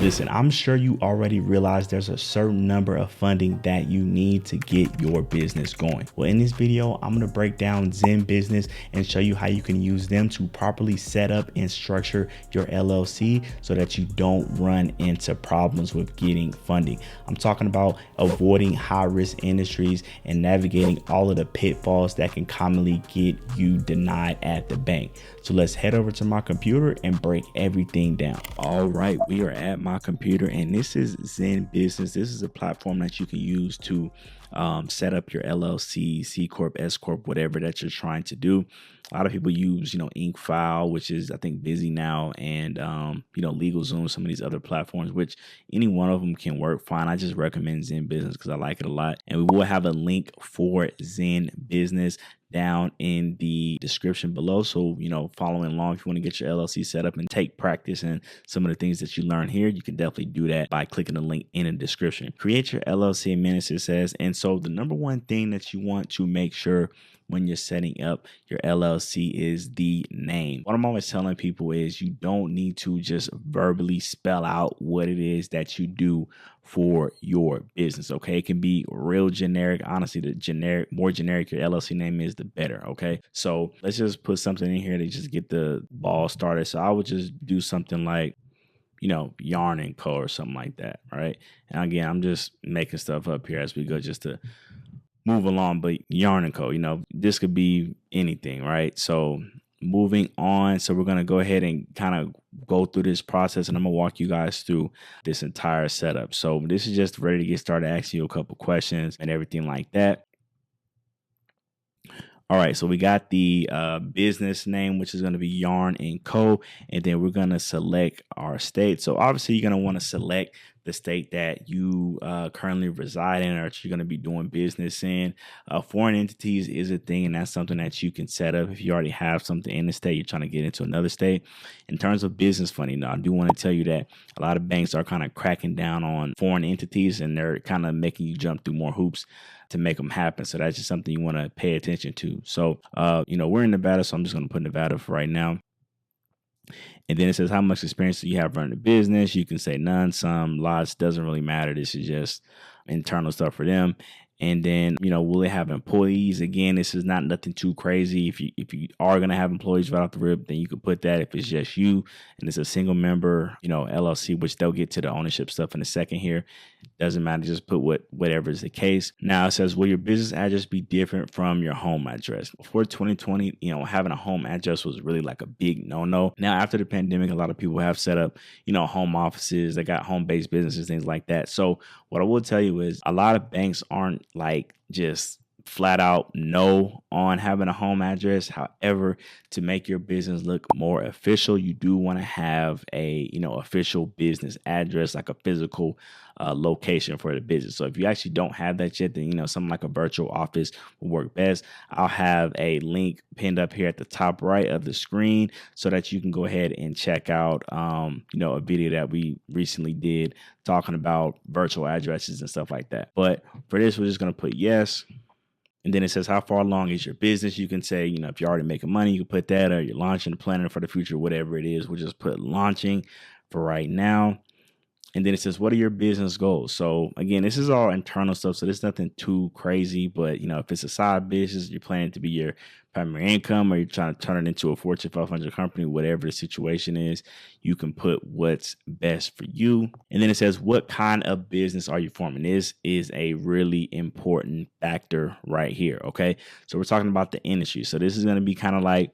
Listen, I'm sure you already realize there's a certain number of funding that you need to get your business going. Well, in this video, I'm going to break down Zen Business and show you how you can use them to properly set up and structure your LLC so that you don't run into problems with getting funding. I'm talking about avoiding high risk industries and navigating all of the pitfalls that can commonly get you denied at the bank. So let's head over to my computer and break everything down. All right, we are at my computer and this is Zen Business. This is a platform that you can use to set up your LLC, C Corp, S Corp, whatever that you're trying to do. A lot of people use, Ink File, which is I think busy now, and LegalZoom, some of these other platforms, which any one of them can work fine. I just recommend Zen Business because I like it a lot. And we will have a link for Zen Business down in the description below. So, following along, if you want to get your LLC set up and take practice and some of the things that you learn here, you can definitely do that by clicking the link in the description. Create your LLC in minutes, it says. And so the number one thing that you want to make sure when you're setting up your LLC is the name. What I'm always telling people is you don't need to just verbally spell out what it is that you do for your business. Okay. It can be real generic. Honestly, the more generic your LLC name is, the better. Okay. So let's just put something in here to just get the ball started. So I would just do something like, Yarn & Co. or something like that. All right. And again, I'm just making stuff up here as we go just to move along, but Yarn & Co., this could be anything, right? So moving on. So we're going to go ahead and kind of go through this process and I'm going to walk you guys through this entire setup. So this is just ready to get started, asking you a couple questions and everything like that. All right, so we got the business name, which is going to be Yarn & Co. And then we're going to select our state. So obviously you're going to want to select the state that you currently reside in or that you're going to be doing business in. Foreign entities is a thing, and that's something that you can set up if you already have something in the state, you're trying to get into another state. In terms of business funding, I do want to tell you that a lot of banks are kind of cracking down on foreign entities and they're kind of making you jump through more hoops to make them happen. So that's just something you want to pay attention to. So, we're in Nevada, so I'm just going to put Nevada for right now. And then it says how much experience do you have running a business. You can say none, some, lots, doesn't really matter. This is just internal stuff for them. And then, will it have employees? Again, this is not nothing too crazy. If you are going to have employees right off the rip, then you could put that. If it's just you and it's a single member, LLC, which they'll get to the ownership stuff in a second here. Doesn't matter. Just put whatever is the case. Now it says, will your business address be different from your home address? Before 2020, having a home address was really like a big no-no. Now, after the pandemic, a lot of people have set up, home offices. They got home-based businesses, things like that. So what I will tell you is a lot of banks aren't like just flat out no on having a home address. However, to make your business look more official, you do want to have a official business address, like a physical location for the business. So if you actually don't have that yet, then something like a virtual office will work best. I'll have a link pinned up here at the top right of the screen so that you can go ahead and check out a video that we recently did talking about virtual addresses and stuff like that. But for this, we're just going to put yes. And then it says, how far along is your business? You can say, if you're already making money, you can put that, or you're launching and planning for the future, whatever it is. We'll just put launching for right now. And then it says, what are your business goals? So again, this is all internal stuff. So there's nothing too crazy, but if it's a side business, you're planning to be your primary income, or you're trying to turn it into a Fortune 500 company, whatever the situation is, you can put what's best for you. And then it says, what kind of business are you forming? This is a really important factor right here. Okay. So we're talking about the industry. So this is going to be kind of like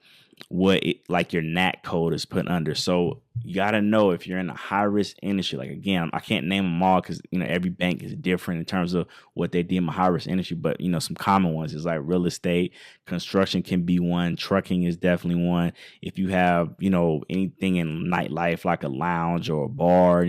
like your NAT code is put under. So you got to know if you're in a high risk industry. Like, again, I can't name them all because, every bank is different in terms of what they deem a high risk industry. But, some common ones is like real estate, construction can be one. Trucking is definitely one. If you have, anything in nightlife, like a lounge or a bar,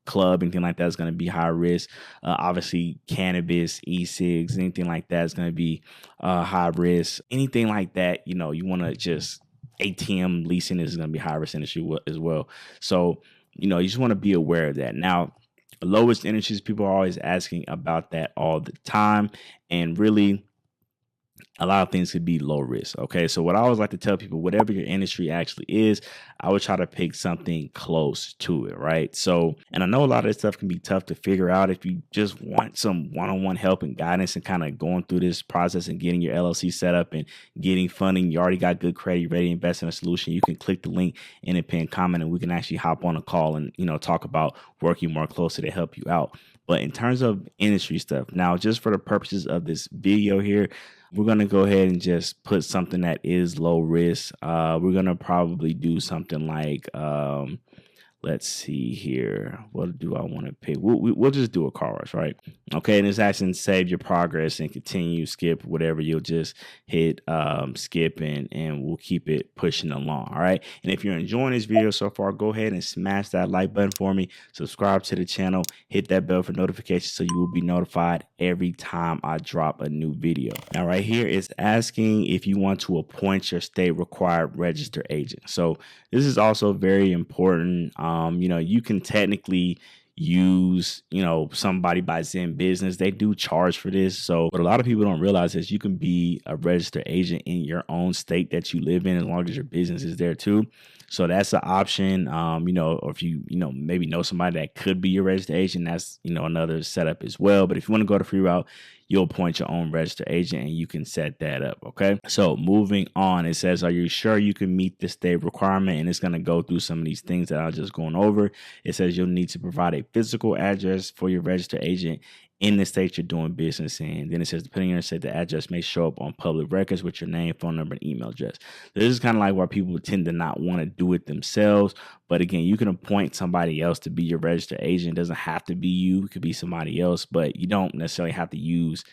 club, anything like that is going to be high risk. Obviously, cannabis, e-cigs, anything like that is going to be high risk. Anything like that, you want to just ATM leasing is going to be high risk industry as well. So, you just want to be aware of that. Now, lowest industries, people are always asking about that all the time. And really, a lot of things could be low risk. Okay. So what I always like to tell people, whatever your industry actually is, I would try to pick something close to it. Right. So, and I know a lot of this stuff can be tough to figure out if you just want some one-on-one help and guidance and kind of going through this process and getting your LLC set up and getting funding. You already got good credit, you're ready to invest in a solution. You can click the link in the pinned comment and we can actually hop on a call and, talk about working more closely to help you out. But in terms of industry stuff, now, just for the purposes of this video here, we're going to go ahead and just put something that is low risk. We're going to probably do something like, let's see here. What do I want to pick? We'll just do a car wash, right? Okay. And it's asking save your progress and continue, skip, whatever. You'll just hit skip and we'll keep it pushing along. All right. And if you're enjoying this video so far, go ahead and smash that like button for me. Subscribe to the channel. Hit that bell for notifications so you will be notified every time I drop a new video. Now, right here is asking if you want to appoint your state required registered agent. So this is also very important. You can technically use, somebody by Zen Business. They do charge for this. So what a lot of people don't realize is you can be a registered agent in your own state that you live in as long as your business is there too. So that's an option. Or if you, maybe know somebody that could be your registered agent, that's, another setup as well. But if you want to go the free route, you'll appoint your own registered agent and you can set that up. Okay. So moving on, it says, are you sure you can meet the state requirement? And it's going to go through some of these things that I was just going over. It says you'll need to provide a physical address for your registered agent in the state you're doing business in. Then it says, depending on your state, the address may show up on public records with your name, phone number, and email address. This is kind of like why people tend to not want to do it themselves. But again, you can appoint somebody else to be your registered agent. It doesn't have to be you. It could be somebody else, but you don't necessarily have to use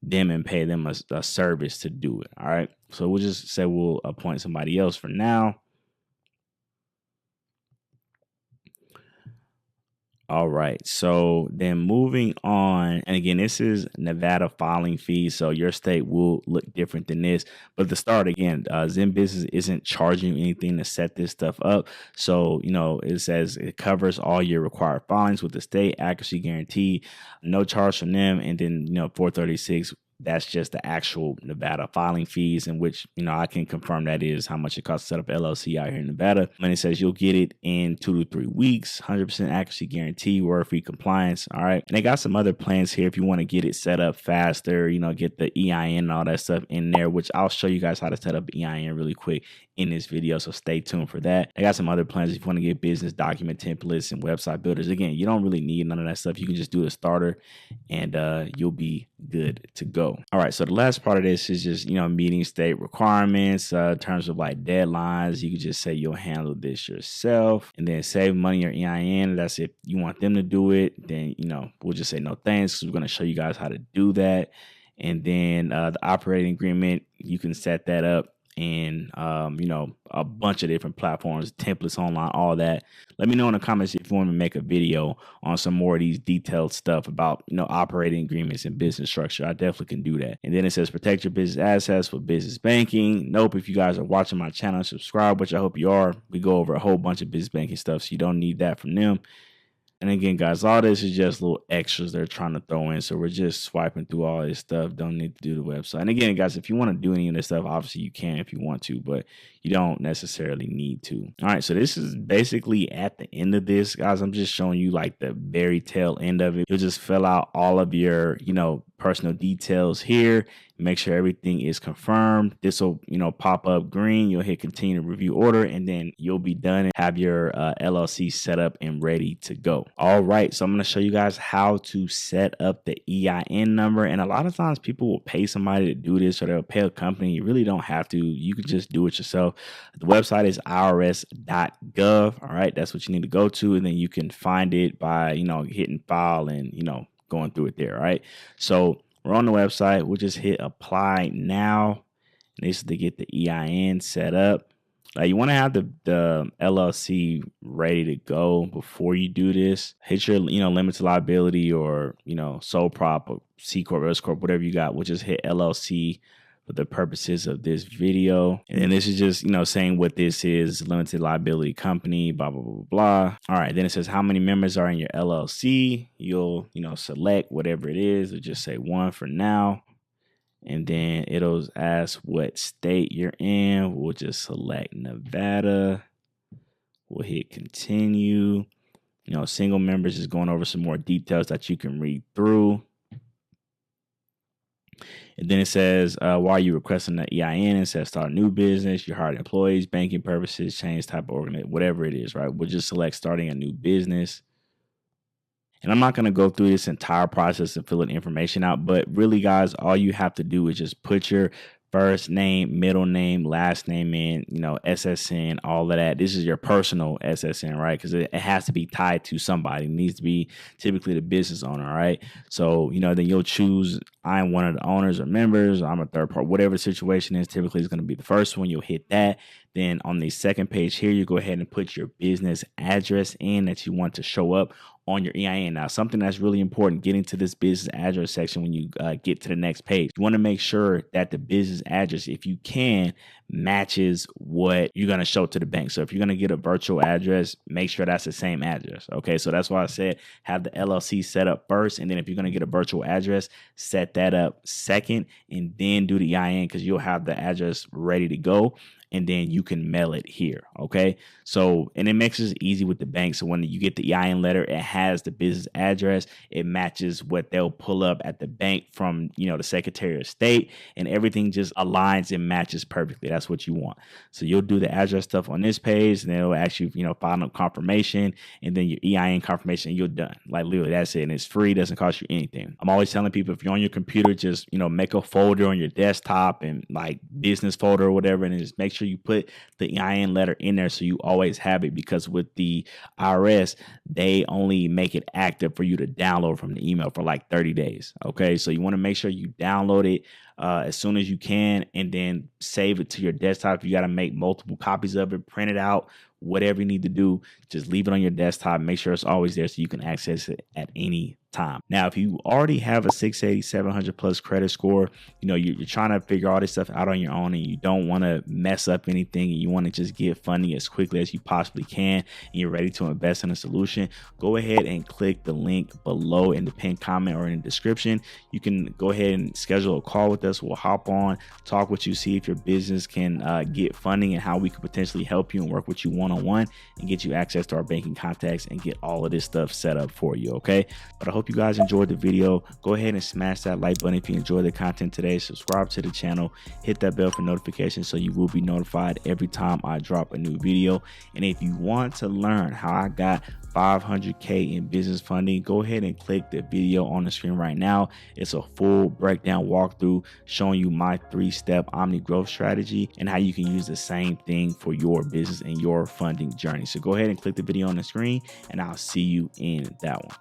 them and pay them a service to do it. All right. So we'll just say we'll appoint somebody else for now. All right. So then moving on, and again, this is Nevada filing fee. So your state will look different than this. But to start again, Zen Business isn't charging you anything to set this stuff up. So, it says it covers all your required filings with the state, accuracy guarantee, no charge from them. And then, 436. That's just the actual Nevada filing fees, in which, I can confirm that is how much it costs to set up LLC out here in Nevada. And it says you'll get it in 2 to 3 weeks, 100% accuracy guarantee, word-free compliance. All right. And they got some other plans here if you want to get it set up faster, get the EIN and all that stuff in there, which I'll show you guys how to set up EIN really quick in this video. So stay tuned for that. They got some other plans if you want to get business document templates and website builders. Again, you don't really need none of that stuff. You can just do a starter and you'll be good to go. All right. So the last part of this is just, meeting state requirements, in terms of like deadlines. You can just say you'll handle this yourself and then save money or EIN. That's if you want them to do it. Then, we'll just say no thanks, because we're going to show you guys how to do that. And then the operating agreement, you can set that up and a bunch of different platforms, templates online, all that. Let me know in the comments if you want to make a video on some more of these detailed stuff about operating agreements and business structure. I definitely can do that. And then it says protect your business assets for business banking. Nope. If you guys are watching my channel, subscribe, which I hope you are. We go over a whole bunch of business banking stuff, so you don't need that from them. And again, guys, all this is just little extras they're trying to throw in. So we're just swiping through all this stuff. Don't need to do the website. And again, guys, if you want to do any of this stuff, obviously you can if you want to, but you don't necessarily need to. All right. So this is basically at the end of this, guys. I'm just showing you like the very tail end of it. You'll just fill out all of your, personal details here. Make sure everything is confirmed. This will, pop up green. You'll hit continue to review order, and then you'll be done and have your LLC set up and ready to go. All right. So I'm going to show you guys how to set up the EIN number. And a lot of times people will pay somebody to do this, or they'll pay a company. You really don't have to. You can just do it yourself. The website is irs.gov. All right. That's what you need to go to. And then you can find it by, hitting file and, going through it there. All right. So we're on the website. We'll just hit apply now. And this is to get the EIN set up. You want to have the LLC ready to go before you do this. Hit your, limited liability or, sole prop or C Corp, S Corp, whatever you got. We'll just hit LLC for the purposes of this video. And then this is just, saying what this is, limited liability company, blah, blah, blah, blah. All right. Then it says how many members are in your LLC. You'll, select whatever it is. We'll just say 1 for now. And then it'll ask what state you're in. We'll just select Nevada. We'll hit continue. You know, single members is going over some more details that you can read through. And then it says, why are you requesting the EIN? It says start a new business, you hired employees, banking purposes, change type of organization, whatever it is, right? We'll just select starting a new business. And I'm not going to go through this entire process and fill the information out, but really, guys, all you have to do is just put your first name, middle name, last name in, you know, SSN, all of that. This is your personal SSN, right? Because it has to be tied to somebody. It needs to be typically the business owner, right? So, you know, then you'll choose, I'm one of the owners or members, or I'm a third party, whatever the situation is, typically is going to be the first one. You'll hit that. Then on the second page here, you go ahead and put your business address in that you want to show up on your EIN. Now, something that's really important getting to this business address section when you get to the next page, you want to make sure that the business address, if you can, matches what you're going to show to the bank. So if you're going to get a virtual address, make sure that's the same address. Okay, so that's why I said have the LLC set up first. And then if you're going to get a virtual address, set that up second and then do the EIN, because you'll have the address ready to go. And then you can mail it here. Okay. So, and it makes it easy with the bank. So when you get the EIN letter, it has the business address. It matches what they'll pull up at the bank from, you know, the Secretary of State, and everything just aligns and matches perfectly. That's what you want. So you'll do the address stuff on this page, and then it'll ask you, you know, final confirmation, and then your EIN confirmation, and you're done. Like literally that's it. And it's free. Doesn't cost you anything. I'm always telling people, if you're on your computer, just, you know, make a folder on your desktop and like business folder or whatever, and just make sure you put the EIN letter in there so you always have it, because with the IRS, they only make it active for you to download from the email for like 30 days. Okay, so you want to make sure you download it as soon as you can, and then save it to your desktop. You got to make multiple copies of it, print it out, whatever you need to do. Just leave it on your desktop. Make sure it's always there so you can access it at any time. Now, if you already have a 680, 700 plus credit score, you know, you're trying to figure all this stuff out on your own, and you don't want to mess up anything, and you want to just get funding as quickly as you possibly can, and you're ready to invest in a solution, go ahead and click the link below in the pinned comment or in the description. You can go ahead and schedule a call with us. We'll hop on, talk with you, see if your business can get funding and how we could potentially help you and work with you one-on-one and get you access to our banking contacts and get all of this stuff set up for you. Okay, but I hope you guys enjoyed the video. Go ahead and smash that like button if you enjoyed the content today. Subscribe to the channel, hit that bell for notifications so you will be notified every time I drop a new video. And if you want to learn how I got 500K in business funding, go ahead and click the video on the screen right now. It's a full breakdown walkthrough showing you my 3-step omni growth strategy and how you can use the same thing for your business and your funding journey. So go ahead and click the video on the screen, and I'll see you in that one.